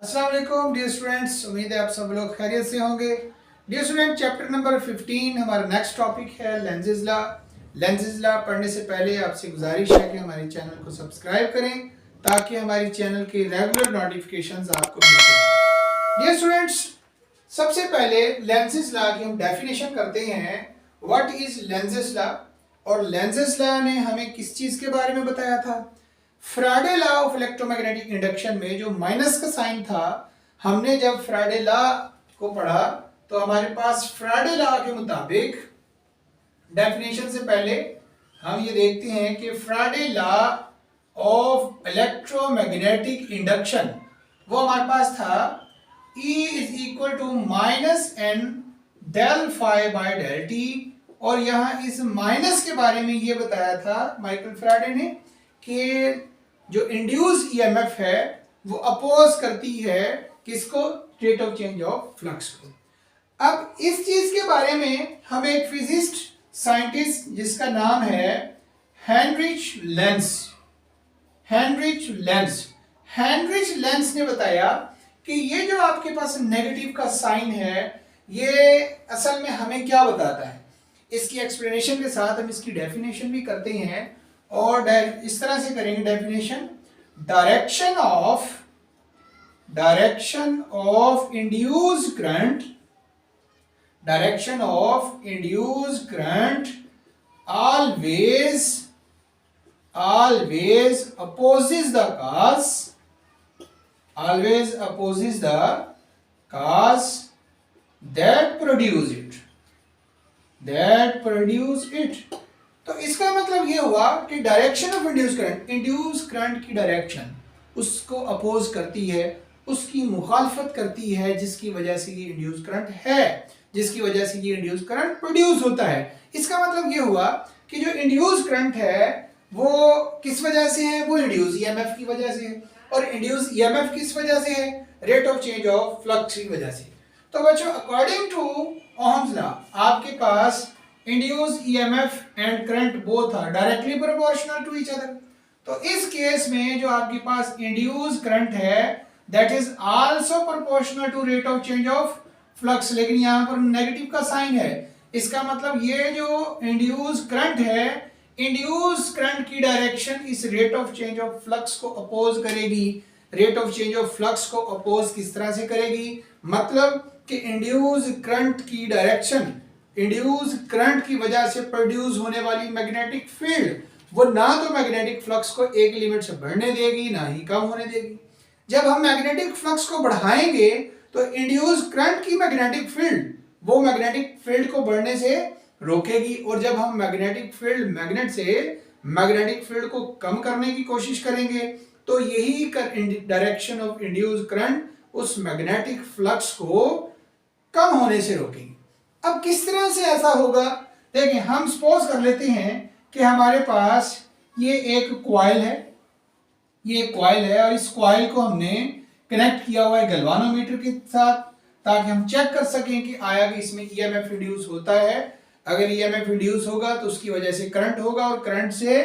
अस्सलाम वालेकुम dear students, उम्मीद है आप सब लोग खैरियत से होंगे। डियर स्टूडेंट, चैप्टर नंबर 15 हमारा नेक्स्ट टॉपिक है लेंसेज लॉ। लेंसेज लॉ पढ़ने से पहले आपसे गुजारिश है कि हमारे चैनल को सब्सक्राइब करें ताकि हमारी चैनल के रेगुलर नोटिफिकेशंस आपको मिलते। डियर स्टूडेंट्स, सबसे पहले लेंसेज लॉ की हम डेफिनेशन करते हैं। What is lenses law? और लेंसेज लॉ ने हमें किस चीज के बारे में बताया था? फ्राडे लॉ ऑफ इलेक्ट्रोमैग्नेटिक इंडक्शन में जो माइनस का साइन था, हमने जब फ्राडे लॉ को पढ़ा तो हमारे पास फ्राडे लॉ के मुताबिक डेफिनेशन से पहले हम ये देखते हैं कि Faraday law of electromagnetic induction वो हमारे पास था E is equal to minus n del phi by del t. और यहाँ इस माइनस के बारे में ये बताया था माइकल फ्राडे ने कि जो इंड्यूस ईएमएफ है वो अपोज करती है किसको? Rate of change of flux को। अब इस चीज के बारे में हम एक फिजिस्ट साइंटिस्ट जिसका नाम है हेनरिच लेंस ने बताया कि ये जो आपके पास नेगेटिव का साइन है ये असल में हमें क्या बताता है। इसकी एक्सप्लेनेशन के साथ हम इसकी डेफिनेशन भी करते हैं और इस तरह से करेंगे definition. Direction of induced current always opposes the cause that produce it। तो इसका मतलब ये हुआ कि डायरेक्शन ऑफ इंड्यूस करंट की डायरेक्शन उसको अपोज करती है, उसकी मुखालफत करती है, जिसकी वजह से ये इंड्यूस करंट है, जिसकी वजह से ये इंड्यूस करंट प्रोड्यूस होता है। इसका मतलब ये हुआ कि जो इंड्यूस करंट है वो किस वजह से है? वो इंड्यूस ईएमएफ की वजह से है। और इंड्यूस ईएमएफ किस वजह से है? Rate of change of flux की वजह से। तो बच्चों, अकॉर्डिंग टू ओहम्स लॉ आपके पास induced EMF and current both are directly proportional to each other। तो इस केस में जो आपके पास induced current है that is also proportional to rate of change of flux। लेकिन यहाँ पर नेगेटिव का साइन है, इसका मतलब ये जो induced current है, induced current की डायरेक्शन इस rate of change of flux को अपोज करेगी। rate of change of flux को अपोज किस तरह से करेगी? मतलब कि induced current की डायरेक्शन इंड्यूस करंट की वजह से प्रोड्यूस होने वाली मैग्नेटिक फील्ड वो ना तो मैग्नेटिक फ्लक्स को एक लिमिट से बढ़ने देगी ना ही कम होने देगी। जब हम मैग्नेटिक फ्लक्स को बढ़ाएंगे तो इंड्यूस करंट की मैग्नेटिक फील्ड वो मैग्नेटिक फील्ड को बढ़ने से रोकेगी। और जब हम मैग्नेटिक फील्ड को कम करने की कोशिश करेंगे तो यही डायरेक्शन ऑफ इंड्यूस करंट उस मैग्नेटिक फ्लक्स को कम होने से रोकेगी। अब किस तरह से ऐसा होगा? देखिए, हम सपोज कर लेते हैं कि हमारे पास ये एक कॉइल है और इस कॉइल को हमने कनेक्ट किया हुआ है गैल्वानोमीटर के साथ ताकि हम चेक कर सकें कि आया कि इसमें ईएमएफ इंड्यूस होता है। अगर ईएमएफ इंड्यूस होगा तो उसकी वजह से करंट होगा और करंट से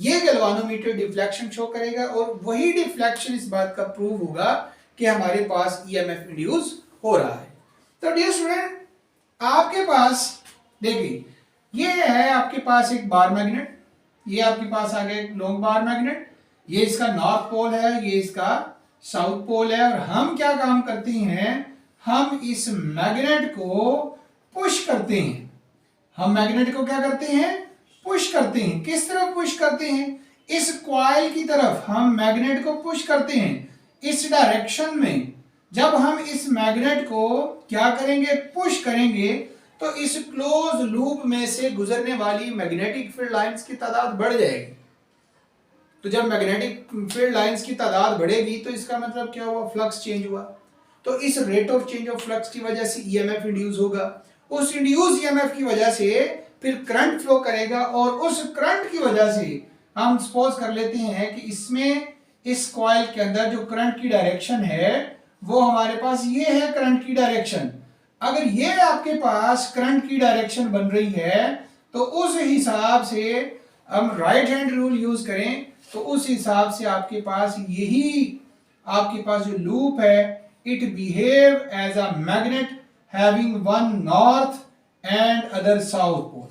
ये गैल्वानोमीटर डिफ्लेक्शन शो करेगा और वही डिफ्लेक्शन इस बात का प्रूव होगा कि हमारे पास ईएमएफ इंड्यूस हो रहा है। तो डियर स्टूडेंट, आपके पास देखिए ये है आपके पास एक बार मैग्नेट, ये आपके पास आ गया एक लॉन्ग बार मैग्नेट, ये इसका नॉर्थ पोल है, ये इसका साउथ पोल है। और हम क्या काम करते हैं? हम इस मैग्नेट को पुश करते हैं। हम मैग्नेट को क्या करते हैं? पुश करते हैं। किस तरफ पुश करते हैं? इस कॉइल की तरफ हम मैग्नेट को पुश करते हैं, इस डायरेक्शन में। जब हम इस मैग्नेट को क्या करेंगे? पुश करेंगे तो इस क्लोज लूप में से गुजरने वाली मैग्नेटिक फील्ड लाइंस की तादाद बढ़ जाएगी। तो जब मैग्नेटिक फील्ड लाइंस की तादाद बढ़ेगी तो इसका मतलब क्या हुआ? फ्लक्स चेंज हुआ। तो इस rate of change of flux की वजह से ईएमएफ इंड्यूस होगा। उस इंड्यूस ईएमएफ की वजह से फिर करंट फ्लो करेगा और उस करंट की वजह से हम सपोज कर लेते हैं कि इसमें इस कॉइल के अंदर जो करंट की डायरेक्शन है वो हमारे पास ये है करंट की डायरेक्शन। अगर ये आपके पास करंट की डायरेक्शन बन रही है तो उस हिसाब से हम राइट हैंड रूल यूज करें तो उस हिसाब से आपके पास यही आपके पास जो लूप है it behave as a magnet having one north and other south pole.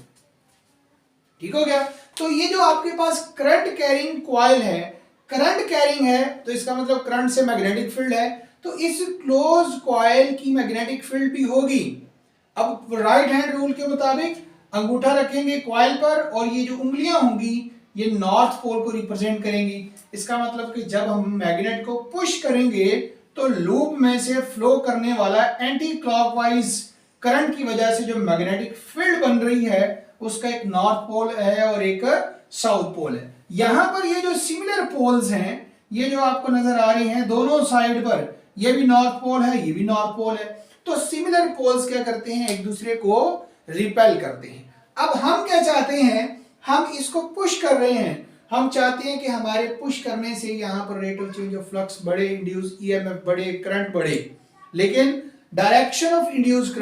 ठीक हो गया। तो ये जो आपके पास करंट कैरिंग कॉइल है, करंट कैरिंग है तो इसका मतलब करंट से मैग्नेटिक फील्ड है, तो इस क्लोज कॉइल की मैग्नेटिक फील्ड भी होगी। अब राइट हैंड रूल के मुताबिक अंगूठा रखेंगे कॉइल पर और ये जो उंगलियां होंगी ये नॉर्थ पोल को रिप्रेजेंट करेंगी। इसका मतलब कि जब हम मैग्नेट को पुश करेंगे तो लूप में से फ्लो करने वाला एंटी क्लॉकवाइज करंट की वजह से जो मैग्नेटिक फील्ड बन रही है उसका एक नॉर्थ पोल है और एक साउथ पोल है। यहां पर ये जो सिमिलर पोल्स हैं, ये जो आपको नजर आ रही हैं दोनों साइड पर, ये भी नॉर्थ पोल है, ये भी नॉर्थ पोल है। तो सिमिलर पोल्स क्या करते हैं, एक दूसरे को रिपेल करते हैं। अब हम क्या चाहते हैं, हम इसको पुश कर रहे हैं, हम चाहते हैं कि हमारे पुश करने से यहाँ पर rate of change of flux बढ़े, इंड्यूस ईएमएफ बढ़े, करंट बढ़े। लेकिन डायरेक्शन ऑफ इंड्यूस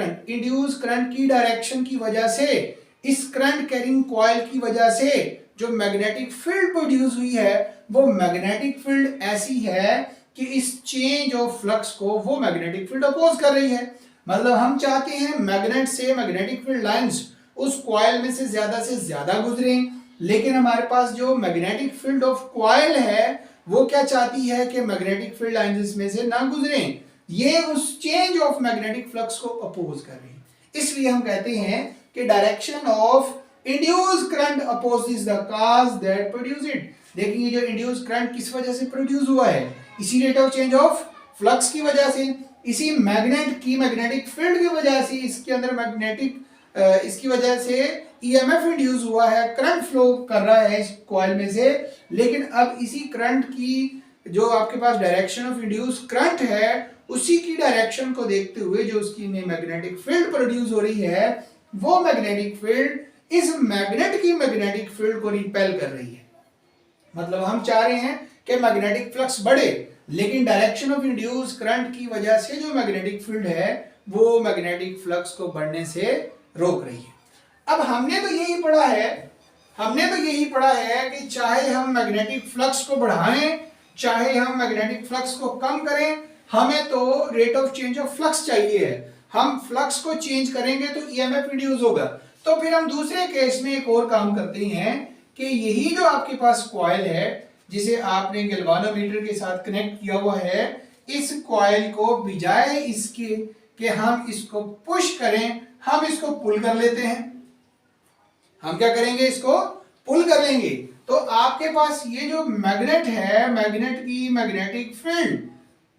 करंट की डायरेक्शन की वजह से, इस करंट कैरिंग कॉइल की वजह से जो मैग्नेटिक फील्ड प्रोड्यूस हुई है वो मैग्नेटिक फील्ड ऐसी है कि इस चेंज ऑफ फ्लक्स को वो मैग्नेटिक फील्ड अपोज कर रही है। मतलब हम चाहते हैं मैग्नेट से मैग्नेटिक फील्ड लाइंस उस कॉइल में से ज्यादा गुजरे, लेकिन हमारे पास जो मैग्नेटिक फील्ड ऑफ कॉइल है वो क्या चाहती है कि मैग्नेटिक फील्ड लाइंस में से ना गुजरे, ये उस चेंज ऑफ मैग्नेटिक फ्लक्स को अपोज कर रही है। इसलिए हम कहते हैं कि direction of induce current opposes the cause that produce it. देखिए जो इंड्यूस करंट किस वजह से प्रोड्यूस हुआ है, इसी rate of change of flux की वजह से, इसी मैग्नेट की मैग्नेटिक फील्ड की वजह से, इसके अंदर मैग्नेटिक इसकी वजह से ईएमएफ इंड्यूस हुआ है, करंट फ्लो कर रहा है इस कॉइल में से। लेकिन अब इसी करंट की जो आपके पास डायरेक्शन ऑफ इंड्यूस करंट है उसी की डायरेक्शन को देखते हुए जो उसकी मैग्नेटिक फील्ड प्रोड्यूस हो रही है वो मैग्नेटिक फील्ड इस मैग्नेट की मैग्नेटिक फील्ड को रिपेल कर रही है। मतलब हम चाह रहे हैं कि मैग्नेटिक फ्लक्स बढ़े, लेकिन डायरेक्शन ऑफ इंड्यूस करंट की वजह से जो मैग्नेटिक फील्ड है वो मैग्नेटिक फ्लक्स को बढ़ने से रोक रही है। अब हमने तो यही पढ़ा है कि चाहे हम मैग्नेटिक फ्लक्स को बढ़ाएं चाहे हम मैग्नेटिक फ्लक्स को कम करें, हमें तो rate of change of flux चाहिए है। हम फ्लक्स को चेंज करेंगे तो ईएमएफ इंड्यूस होगा। तो फिर हम दूसरे केस में एक और काम करते हैं कि यही जो आपके पास कॉइल है जिसे आपने गैल्वानोमीटर के साथ कनेक्ट किया हुआ है, इस कॉइल को बजाय इसके कि हम इसको पुश करें हम इसको पुल कर लेते हैं। हम क्या करेंगे, इसको पुल कर लेंगे। तो आपके पास ये जो मैग्नेट है, मैग्नेट की मैग्नेटिक फील्ड,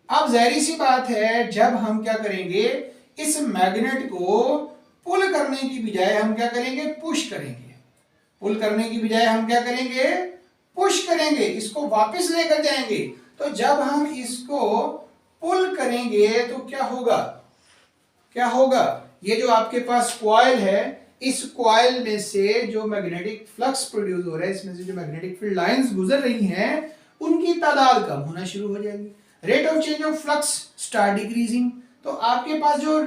अब जाहिर सी बात है जब हम क्या करेंगे इस मैग्नेट को पुल करने की बजाय हम क्या करेंगे, पुश करेंगे। पुल करने की बजाय हम क्या करेंगे, पुश करेंगे, इसको वापस लेकर जाएंगे। तो जब हम इसको पुल करेंगे तो क्या होगा, ये जो आपके पास कॉइल है इस कॉइल में से जो मैग्नेटिक फ्लक्स प्रोड्यूस हो रहा है, इसमें से जो मैग्नेटिक फील्ड लाइंस गुजर रही हैं उनकी तादाद कम होना शुरू हो जाएगी। Rate of change of flux start decreasing. तो आपके पास जो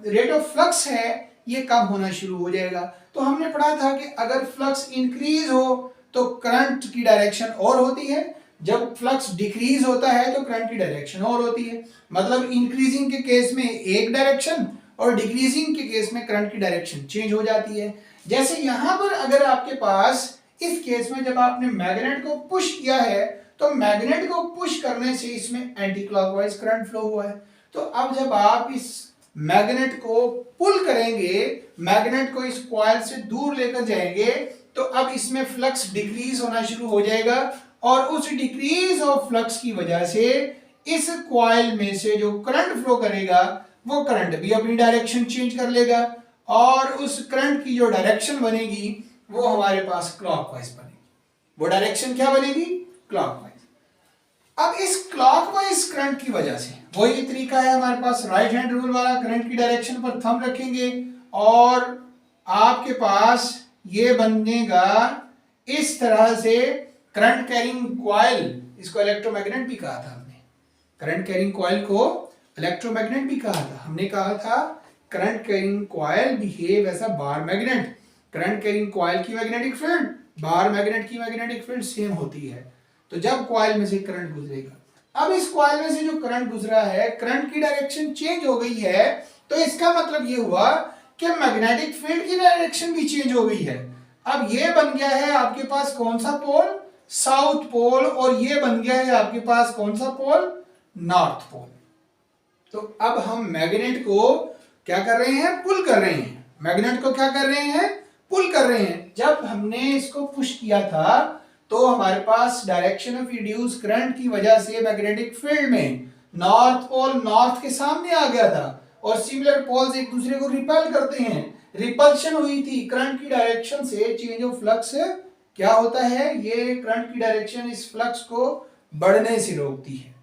रेट ऑफ फ्लक्स है ये कम होना शुरू हो जाएगा। तो हमने पढ़ा था कि अगर फ्लक्स इंक्रीज हो तो करंट की डायरेक्शन और होती है, जब फ्लक्स डिक्रीज होता है तो करंट की डायरेक्शन और होती है। मतलब इंक्रीजिंग के केस में एक डायरेक्शन और डिक्रीजिंग के केस में करंट की डायरेक्शन चेंज हो जाती है। जैसे यहां पर अगर आपके पास इस केस में जब आपने मैग्नेट को पुश किया है तो मैग्नेट को पुश करने से इसमें एंटी क्लॉकवाइज करंट फ्लो हुआ है। तो अब जब आप इस मैग्नेट को पुल करेंगे, मैग्नेट को इस कॉइल से दूर लेकर जाएंगे, तो अब इसमें फ्लक्स डिक्रीज होना शुरू हो जाएगा और उस डिक्रीज ऑफ फ्लक्स की वजह से इस कॉइल में से जो करंट फ्लो करेगा वो करंट भी अपनी डायरेक्शन चेंज कर लेगा और उस करंट की जो डायरेक्शन बनेगी वो हमारे पास क्लॉकवाइज बनेगी। वो डायरेक्शन क्या बनेगी, क्लॉकवाइज। अब इस क्लॉकवाइज करंट की वजह से वही तरीका है हमारे पास, राइट हैंड रूल वाला, करंट की डायरेक्शन पर थंब रखेंगे और आपके पास ये बनेगा इस तरह से करंट कैरिंग कॉइल। इसको इलेक्ट्रोमैग्नेट भी कहा था हमने, करंट कैरिंग कॉइल को इलेक्ट्रोमैग्नेट भी कहा था। हमने कहा था current carrying coil behave as a bar magnet. Current carrying coil की मैग्नेटिक फील्ड बार मैग्नेट की मैग्नेटिक फील्ड सेम होती है। तो जब कॉइल में से करंट गुजरेगा अब इस कॉइल में से जो करंट गुजरा है, करंट की डायरेक्शन चेंज हो गई है, तो इसका मतलब ये हुआ कि मैग्नेटिक फील्ड की डायरेक्शन भी चेंज हो गई है। अब ये बन गया है आपके पास कौन सा पोल, साउथ पोल, और ये बन गया है आपके पास कौन सा पोल, नॉर्थ पोल। तो अब हम मैग्नेट को क्या कर रहे हैं, पुल कर रहे हैं। मैग्नेट को क्या कर रहे हैं, पुल कर रहे हैं। जब हमने इसको पुश किया था तो हमारे पास डायरेक्शन ऑफ इंड्यूस करंट की वजह से मैग्नेटिक फील्ड में नॉर्थ पोल नॉर्थ के सामने आ गया था, और सिमिलर पोल्स एक दूसरे को रिपेल करते हैं। रिपल्शन हुई थी करंट की डायरेक्शन से, चेंज ऑफ फ्लक्स क्या होता है, ये करंट की डायरेक्शन इस फ्लक्स को बढ़ने से रोकती है।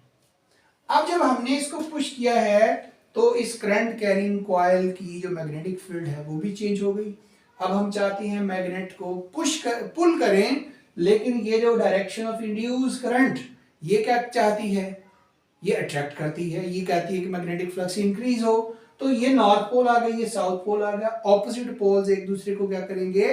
अब जब हमने इसको पुश किया है तो इस करंट कैरिंग कॉइल की जो मैग्नेटिक फील्ड है वो भी चेंज हो गई। अब हम चाहते हैं मैग्नेट को पुल करें, लेकिन ये जो डायरेक्शन ऑफ इंड्यूस करंट ये क्या चाहती है, ये अट्रैक्ट करती है, ये कहती है कि मैग्नेटिक फ्लक्स इंक्रीज हो। तो ये नॉर्थ पोल आ गई, ये साउथ पोल आ गया, ऑपोजिट पोल्स एक दूसरे को क्या करेंगे,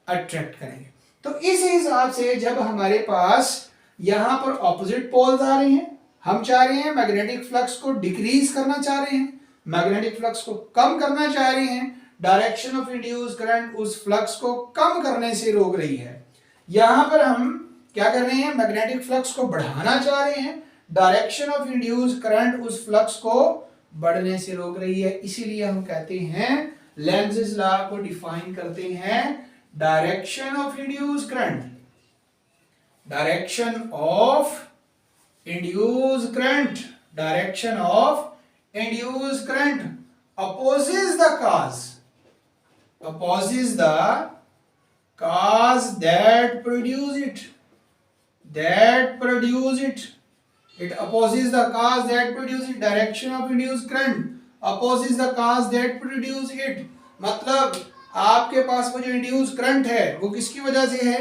अट्रैक्ट करेंगे। तो इस हिसाब से जब हमारे पास यहां पर ऑपोजिट पोल्स आ रहे हैं, हम चाह रहे हैं मैग्नेटिक फ्लक्स को डिक्रीज करना चाह रहे हैं, मैग्नेटिक फ्लक्स को कम करना चाह रहे हैं, डायरेक्शन ऑफ इंड्यूस करंट उस फ्लक्स को कम करने से रोक रही है। यहां पर हम क्या कर रहे हैं, मैग्नेटिक फ्लक्स को बढ़ाना चाह रहे हैं, डायरेक्शन ऑफ इंड्यूस करंट उस फ्लक्स को बढ़ने से रोक रही है। इसीलिए हम कहते हैं, लेंज़ेस लॉ को डिफाइन करते हैं, direction of induce current, direction of induced current, direction of induced current opposes the cause that produce it, it opposes the cause that produce it, direction of induced current opposes the cause that produce it। मतलब आपके पास वो जो induce current है वो किसकी वजह से है,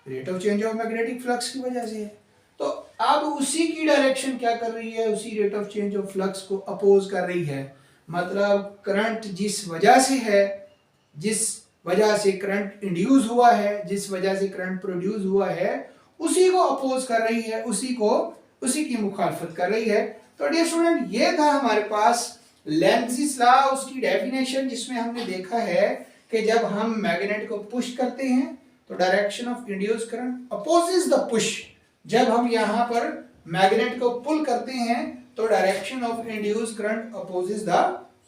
rate of change of magnetic flux की वजह से है। तो अब उसी की डायरेक्शन क्या कर रही है, उसी rate of change of flux को अपोज कर रही है। मतलब करंट जिस वजह से है, जिस वजह से करंट इंड्यूस हुआ है, जिस वजह से करंट प्रोड्यूस हुआ है, उसी को अपोज कर रही है, उसी की मुखालफत कर रही है। तो डियर स्टूडेंट, ये था हमारे पास लेंज़ेस लॉ, उसकी डेफिनेशन, जिसमें हमने देखा है कि जब हम मैग्नेट को पुश करते हैं तो direction of induce current opposes the push, जब हम यहाँ पर मैग्नेट को पुल करते हैं तो direction of induce current opposes the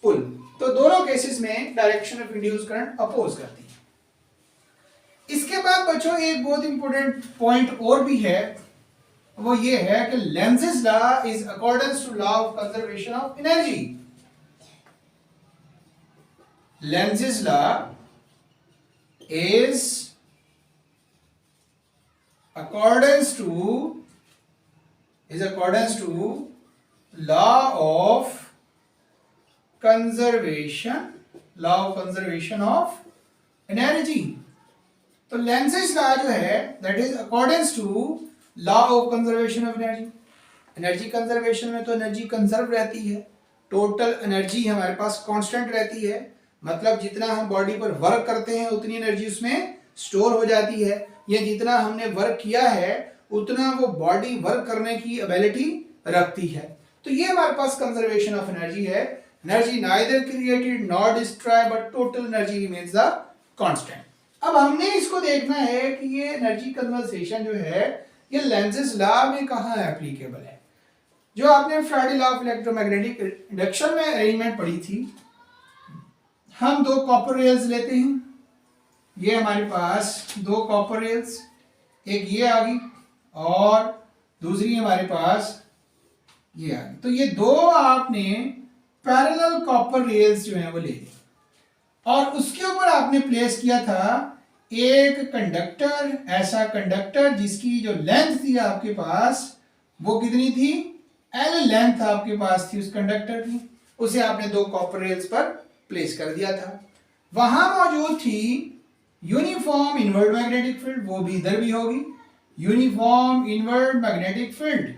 pull. तो दोनों केसेस में direction of induce current oppose करती है। इसके बाद बच्चों एक बहुत इंपॉर्टेंट पॉइंट और भी है, वो ये है कि Lenz's law is accordance to law of conservation of energy. Lenz's law is accordance to law of conservation of energy। तो लेंज़ेस लॉ जो है that is accordance to law of conservation of energy. Energy conservation में तो energy conserve रहती है, total energy हमारे पास constant रहती है, मतलब जितना हम बॉडी पर वर्क करते हैं उतनी एनर्जी उसमें स्टोर हो जाती है, या जितना हमने वर्क किया है उतना वो बॉडी वर्क करने की एबिलिटी रखती है। तो ये हमारे पास कंजर्वेशन ऑफ एनर्जी है। Energy neither created nor destroy but total energy remains the constant. अब हमने इसको देखना है कि ये एनर्जी कंजर्वेशन जो है ये लेंज़ेस लॉ में कहाँ एप्लीकेबल है। जो आपने Faraday law of electromagnetic induction में अरेंजमेंट पढ़ी थी, हम दो कॉपर रेल्स लेते हैं, ये हमारे पास दो कॉपर रेल्स, एक ये आ गई और दूसरी हमारे पास ये आ गई। तो ये दो आपने पैरेलल कॉपर रेल्स जो हैं वो ले ली और उसके ऊपर आपने प्लेस किया था एक कंडक्टर, ऐसा कंडक्टर जिसकी जो लेंथ थी आपके पास वो कितनी थी, एल लेंथ आपके पास थी उस कंडक्टर की, उसे आपने दो कॉपर रेल्स पर प्लेस कर दिया था। वहां मौजूद थी यूनिफॉर्म इनवर्ट मैग्नेटिक फील्ड, वो भी इधर भी होगी यूनिफॉर्म इनवर्ट मैग्नेटिक फील्ड।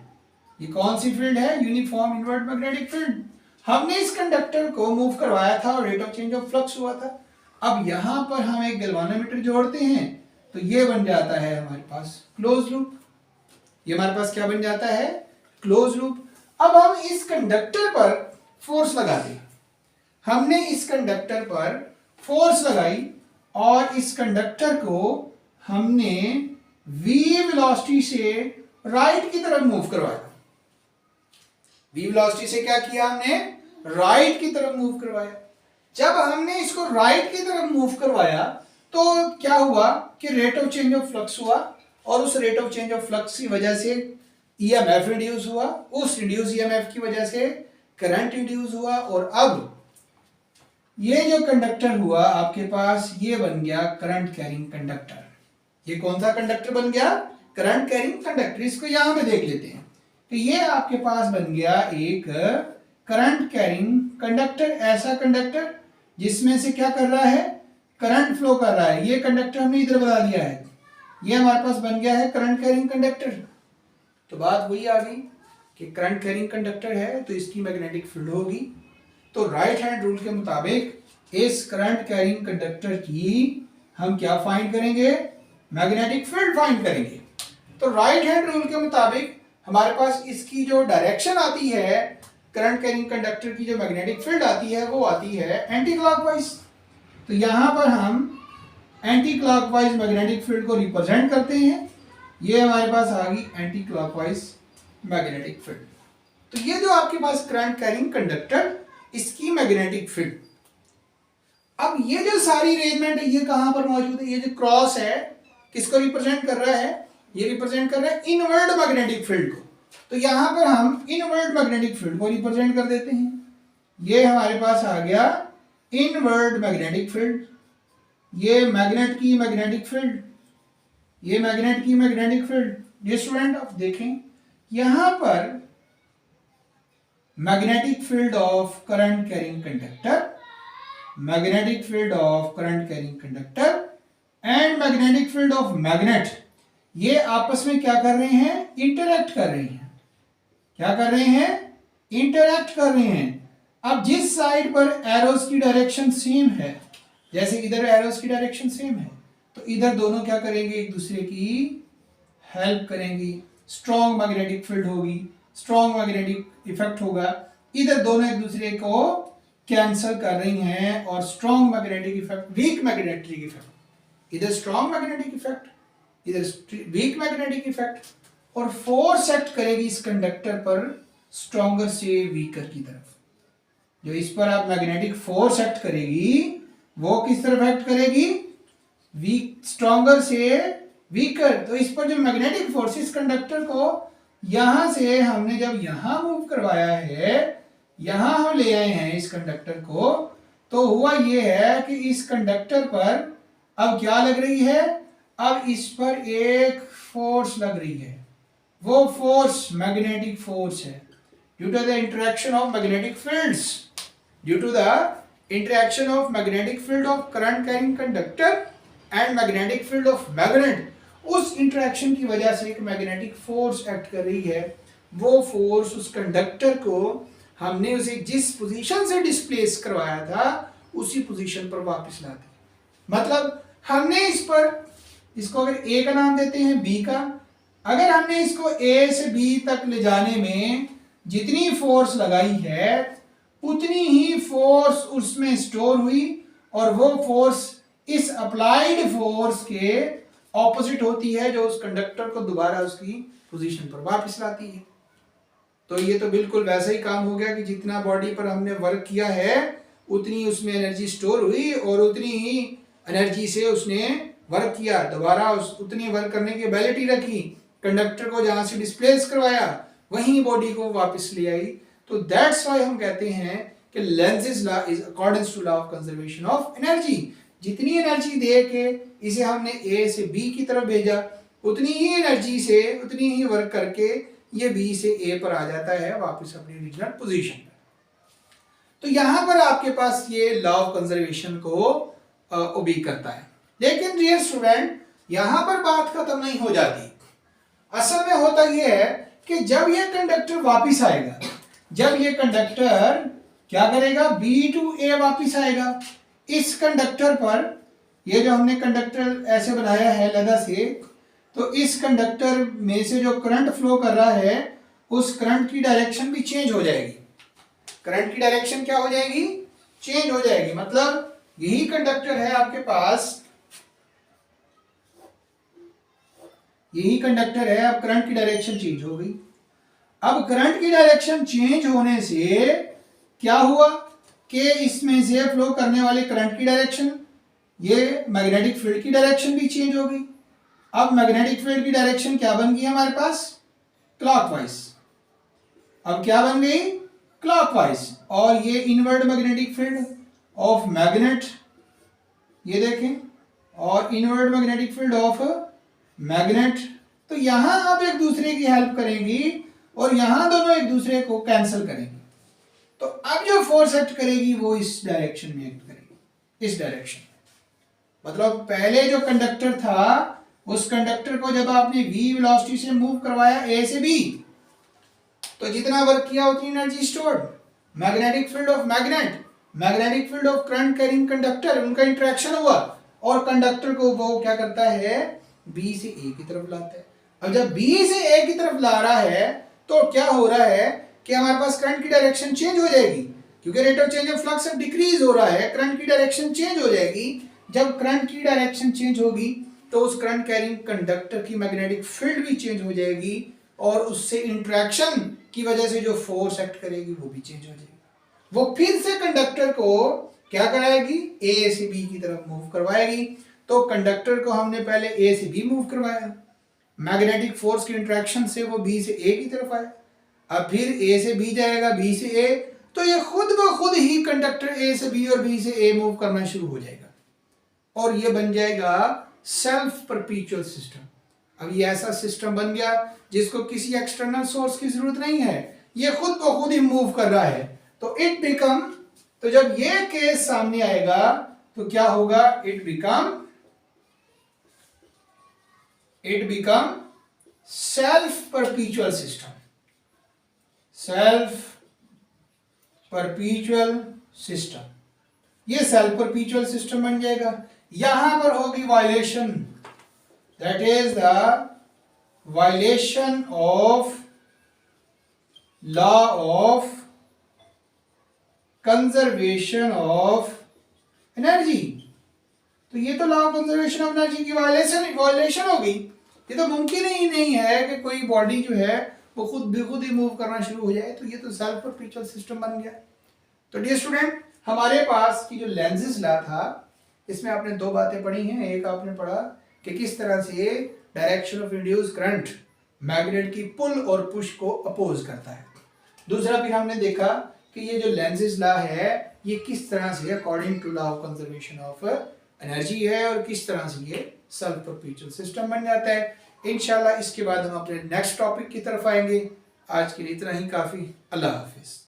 ये कौन सी फील्ड है, यूनिफॉर्म इनवर्ट मैग्नेटिक फील्ड। हमने इस कंडक्टर को मूव करवाया था और rate of change of flux हुआ था। अब यहां पर हम एक गैल्वानोमीटर जोड़ते हैं तो ये बन जाता है हमारे पास क्लोज लूप। ये हमारे पास क्या बन जाता है, क्लोज लूप। अब हम इस कंडक्टर पर फोर्स लगाते हैं। हमने इस कंडक्टर पर फोर्स लगाई और इस कंडक्टर को हमने v वेलोसिटी से राइट की तरफ मूव करवाया। v वेलोसिटी से क्या किया हमने? राइट की तरफ मूव करवाया। जब हमने इसको राइट की तरफ मूव करवाया तो क्या हुआ कि rate of change of flux हुआ और उस rate of change of flux की वजह से ईएमएफ इंड्यूस हुआ। उस इंड्यूस ईएमएफ की वजह से करंट इंड्यूस हुआ और अब ये जो कंडक्टर हुआ आपके पास, ये बन गया करंट कैरिंग कंडक्टर। ये कौन सा कंडक्टर बन गया? Current carrying conductor. इसको यहां पे देख लेते हैं। तो ये आपके पास बन गया एक करंट कैरिंग कंडक्टर, ऐसा कंडक्टर जिसमें से क्या कर रहा है? करंट फ्लो कर रहा है। ये कंडक्टर हमने इधर बना दिया है, ये हमारे पास बन गया है करंट कैरिंग कंडक्टर। तो बात वही आ गई कि करंट कैरिंग कंडक्टर है तो इसकी मैग्नेटिक फील्ड होगी। तो राइट हैंड रूल के मुताबिक इस करंट कैरिंग कंडक्टर की हम क्या फाइंड करेंगे? मैग्नेटिक फील्ड फाइंड करेंगे। तो राइट हैंड रूल के मुताबिक हमारे पास इसकी जो डायरेक्शन आती है, करंट कैरिंग कंडक्टर की जो मैग्नेटिक फील्ड आती है वो आती है एंटी क्लॉकवाइज। तो यहां पर हम एंटी क्लॉकवाइज मैग्नेटिक फील्ड को रिप्रेजेंट करते हैं। ये हमारे पास आ गई एंटी क्लॉकवाइज मैग्नेटिक फील्ड। तो ये जो आपके पास करंट कैरिंग कंडक्टर, इसकी मैग्नेटिक फील्ड। अब ये जो सारी अरेंजमेंट है ये कहां पर मौजूद है? ये जो क्रॉस है किसको रिप्रेजेंट कर रहा है? ये रिप्रेजेंट कर रहा है इनवर्ड मैग्नेटिक फील्ड को। तो यहां पर हम इनवर्ड मैग्नेटिक फील्ड को रिप्रेजेंट कर देते हैं। ये हमारे पास आ गया इनवर्ड मैग्नेटिक फील्ड। ये मैग्नेट की मैग्नेटिक फील्ड, ये मैग्नेट की मैग्नेटिक फील्ड। ये स्टूडेंट आप देखें यहां पर magnetic field of current carrying conductor, magnetic field of current carrying conductor and magnetic field of magnet, ये आपस में क्या कर रहे हैं? इंटरैक्ट कर रहे हैं। क्या कर रहे हैं? इंटरैक्ट कर रहे हैं। अब जिस साइड पर एरोस की डायरेक्शन सेम है, जैसे इधर एरोस की डायरेक्शन सेम है, तो इधर दोनों क्या करेंगे? एक दूसरे की हेल्प करेंगी। स्ट्रॉन्ग मैग्नेटिक फील्ड होगी, स्ट्रॉन्ग मैग्नेटिक इफेक्ट होगा। इधर दोनों एक दूसरे को कैंसल कर रही हैं और strong magnetic effect, weak magnetic effect, इधर स्ट्रॉन्ग मैग्नेटिक इफेक्ट, इधर वीक मैग्नेटिक इफेक्ट, और फोर्स एक्ट करेगी इस कंडक्टर पर स्ट्रॉन्गर से वीकर की तरफ। जो इस पर आप मैग्नेटिक फोर्स एक्ट करेगी वो किस तरफ एक्ट करेगी? वीक, स्ट्रॉन्गर से वीकर। तो इस पर जो मैग्नेटिक फोर्स, इस कंडक्टर को यहां से हमने जब यहां मूव करवाया है, यहां हम ले आए हैं इस कंडक्टर को, तो हुआ ये है कि इस कंडक्टर पर अब क्या लग रही है? अब इस पर एक फोर्स लग रही है। वो फोर्स मैग्नेटिक फोर्स है due to the interaction of magnetic fields, due to the interaction of magnetic field of current carrying conductor and magnetic field of magnet। उस इंटरेक्शन की वजह से एक मैग्नेटिक फोर्स एक्ट कर रही है। वो फोर्स उस कंडक्टर को हमने उसे जिस पोजीशन से डिस्प्लेस करवाया था उसी पोजीशन पर वापस ला दी। मतलब हमने इस पर, इसको अगर ए का नाम देते हैं, बी का, अगर हमने इसको ए से बी तक ले जाने में जितनी फोर्स लगाई है उतनी ही फोर्स उसमें स्टोर हुई और वो फोर्स इस अप्लाइड फोर्स के ऑपोजिट होती है जो उस कंडक्टर को दोबारा उसकी पोजीशन पर वापस लाती है। तो ये तो बिल्कुल वैसा ही काम हो गया कि जितना बॉडी पर हमने वर्क किया है उतनी उसमें एनर्जी स्टोर हुई और उतनी ही एनर्जी से उसने वर्क किया, दोबारा उतनी वर्क करने की एबिलिटी रखी, कंडक्टर को जहां से डिस्प्लेस करवाया वहीं बॉडी को वापस ले आई। तो दैट्स व्हाई हम कहते हैं कि Lenz's law is according to law of conservation of energy. जितनी एनर्जी दे के इसे हमने ए से बी की तरफ भेजा, उतनी ही एनर्जी से, उतनी ही वर्क करके ये बी से ए पर आ जाता है वापस अपनी ओरिजिनल पोजीशन पर। तो यहां पर आपके पास ये लॉ ऑफ कंजर्वेशन को ओबे करता है। लेकिन डियर स्टूडेंट, यहां पर बात खत्म नहीं हो जाती। असल में होता यह है कि जब ये कंडक्टर वापस आएगा, जब ये कंडक्टर क्या करेगा? बी टू ए वापिस आएगा। इस कंडक्टर पर, ये जो हमने कंडक्टर ऐसे बनाया है लदा से, तो इस कंडक्टर में से जो करंट फ्लो कर रहा है उस करंट की डायरेक्शन भी चेंज हो जाएगी। करंट की डायरेक्शन क्या हो जाएगी? चेंज हो जाएगी। मतलब यही कंडक्टर है आपके पास, यही कंडक्टर है, अब करंट की डायरेक्शन चेंज हो गई। अब करंट की डायरेक्शन चेंज होने से क्या हुआ कि इसमें से फ्लो करने वाले करंट की डायरेक्शन, ये मैग्नेटिक फील्ड की डायरेक्शन भी चेंज हो गई। अब मैग्नेटिक फील्ड की डायरेक्शन क्या बन गई हमारे पास? क्लॉकवाइज। अब क्या बन गई? क्लॉकवाइज। और ये inward magnetic field of magnet, ये देखें, और inward magnetic field of magnet. तो यहां आप एक दूसरे की हेल्प करेंगी और यहां दोनों एक दूसरे को कैंसिल करेंगी। तो अब जो फोर्स एक्ट करेगी वो इस डायरेक्शन में एक्ट करेगी, इस डायरेक्शन में। मतलब पहले जो कंडक्टर था, उस कंडक्टर को जब आपने v वेलोसिटी से मूव करवाया a से b, तो जितना वर्क किया उतनी energy stored. Magnetic field of magnet, magnetic field of current carrying conductor, उनका इंटरेक्शन हुआ और कंडक्टर को वो क्या करता है? b से a की तरफ लाता है। अब जब b से a की तरफ ला रहा है तो क्या हो रहा है कि हमारे पास करंट की डायरेक्शन चेंज हो जाएगी, क्योंकि rate of change of flux अब डिक्रीज हो रहा है, करंट की डायरेक्शन चेंज हो जाएगी। जब करंट की डायरेक्शन चेंज होगी तो उस करंट कैरिंग कंडक्टर की मैग्नेटिक फील्ड भी चेंज हो जाएगी और उससे इंटरेक्शन की वजह से जो फोर्स एक्ट करेगी वो भी चेंज हो जाएगी। वो फिर से कंडक्टर को क्या कराएगी? ए से बी की तरफ मूव करवाएगी। तो कंडक्टर को हमने पहले ए से बी मूव करवाया, मैग्नेटिक फोर्स की इंटरेक्शन से वो बी से ए की तरफ आया। अब फिर ए से बी जाएगा, बी से ए, तो ये खुद ब खुद ही कंडक्टर ए से बी और बी से ए मूव करना शुरू हो जाएगा और ये बन जाएगा सेल्फ परपेचुअल सिस्टम। अब ये ऐसा सिस्टम बन गया जिसको किसी एक्सटर्नल सोर्स की जरूरत नहीं है, ये खुद ब खुद ही मूव कर रहा है। तो इट बिकम, तो जब ये केस सामने आएगा तो क्या होगा? It become self perpetual system, self perpetual system. ये सेल्फ परपेचुअल सिस्टम बन जाएगा। यहां पर होगी violation, that is the violation of law of conservation of energy. तो ये तो law of conservation of energy की वायलेशन होगी। ये तो मुमकिन ही नहीं है कि कोई बॉडी जो है वो खुद ही मूव करना शुरू हो जाए। तो ये तो सेल्फ परपेचुअल सिस्टम बन गया। तो डियर स्टूडेंट, हमारे पास की जो लेंजिस लॉ था, इसमें आपने दो बातें पढ़ी हैं। एक आपने पढ़ा कि किस तरह से direction of induce current magnet की पुल और पुश को अपोज करता है। दूसरा फिर हमने देखा कि ये जो लेंजिस लॉ है ये किस तरह से according to law of conservation of energy है और किस तरह से ये सेल्फ परपेचुअल सिस्टम बन जाता है। इंशाल्लाह इसके बाद हम अपने नेक्स्ट टॉपिक की तरफ आएंगे। आज के लिए इतना ही काफी। अल्लाह हाफिज।